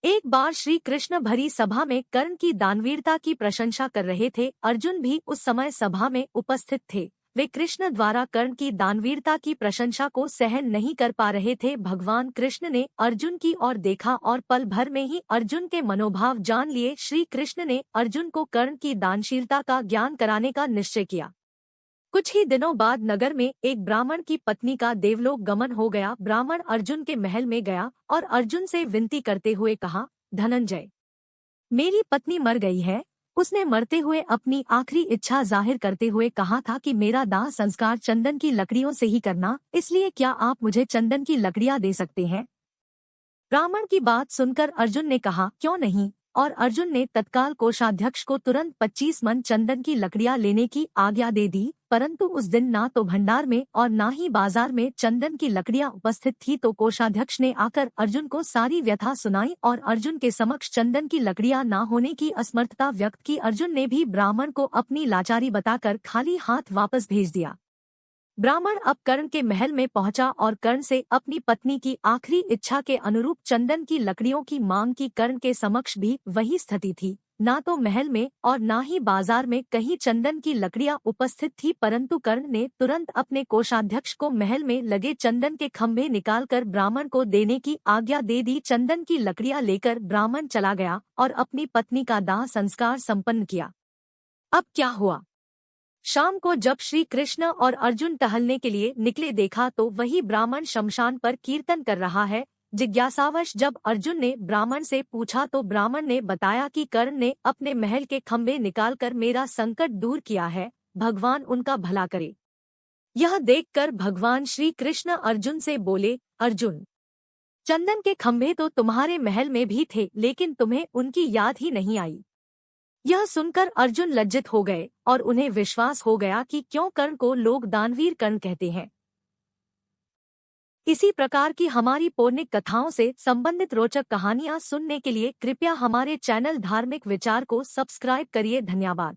एक बार श्री कृष्ण भरी सभा में कर्ण की दानवीरता की प्रशंसा कर रहे थे। अर्जुन भी उस समय सभा में उपस्थित थे। वे कृष्ण द्वारा कर्ण की दानवीरता की प्रशंसा को सहन नहीं कर पा रहे थे। भगवान कृष्ण ने अर्जुन की ओर देखा और पल भर में ही अर्जुन के मनोभाव जान लिए। श्री कृष्ण ने अर्जुन को कर्ण की दानशीलता का ज्ञान कराने का निश्चय किया। कुछ ही दिनों बाद नगर में एक ब्राह्मण की पत्नी का देवलोक गमन हो गया। ब्राह्मण अर्जुन के महल में गया और अर्जुन से विनती करते हुए कहा, धनंजय, मेरी पत्नी मर गई है। उसने मरते हुए अपनी आखिरी इच्छा जाहिर करते हुए कहा था कि मेरा दाह संस्कार चंदन की लकड़ियों से ही करना, इसलिए क्या आप मुझे चंदन की लकड़ियां दे सकते हैं? ब्राह्मण की बात सुनकर अर्जुन ने कहा, क्यों नहीं, और अर्जुन ने तत्काल कोषाध्यक्ष को तुरंत 25 मन चंदन की लकड़ियां लेने की आज्ञा दे दी। परंतु उस दिन ना तो भंडार में और ना ही बाजार में चंदन की लकड़ियां उपस्थित थी। तो कोषाध्यक्ष ने आकर अर्जुन को सारी व्यथा सुनाई और अर्जुन के समक्ष चंदन की लकड़ियां ना होने की असमर्थता व्यक्त की। अर्जुन ने भी ब्राह्मण को अपनी लाचारी बताकर खाली हाथ वापस भेज दिया। ब्राह्मण अब कर्ण के महल में पहुंचा और कर्ण से अपनी पत्नी की आखिरी इच्छा के अनुरूप चंदन की लकड़ियों की मांग की। कर्ण के समक्ष भी वही स्थिति थी, ना तो महल में और ना ही बाजार में कहीं चंदन की लकड़ियां उपस्थित थी। परंतु कर्ण ने तुरंत अपने कोषाध्यक्ष को महल में लगे चंदन के खंभे निकालकर ब्राह्मण को देने की आज्ञा दे दी। चंदन की लकड़ियां लेकर ब्राह्मण चला गया और अपनी पत्नी का दाह संस्कार संपन्न किया। अब क्या हुआ? शाम को जब श्री कृष्ण और अर्जुन टहलने के लिए निकले, देखा तो वही ब्राह्मण शमशान पर कीर्तन कर रहा है। जिज्ञासावश जब अर्जुन ने ब्राह्मण से पूछा तो ब्राह्मण ने बताया कि कर्ण ने अपने महल के खंभे निकालकर मेरा संकट दूर किया है, भगवान उनका भला करे। यह देखकर भगवान श्री कृष्ण अर्जुन से बोले, अर्जुन, चंदन के खंभे तो तुम्हारे महल में भी थे, लेकिन तुम्हें उनकी याद ही नहीं आई। यह सुनकर अर्जुन लज्जित हो गए और उन्हें विश्वास हो गया कि क्यों कर्ण को लोग दानवीर कर्ण कहते हैं। इसी प्रकार की हमारी पौराणिक कथाओं से संबंधित रोचक कहानियां सुनने के लिए कृपया हमारे चैनल धार्मिक विचार को सब्सक्राइब करिए। धन्यवाद।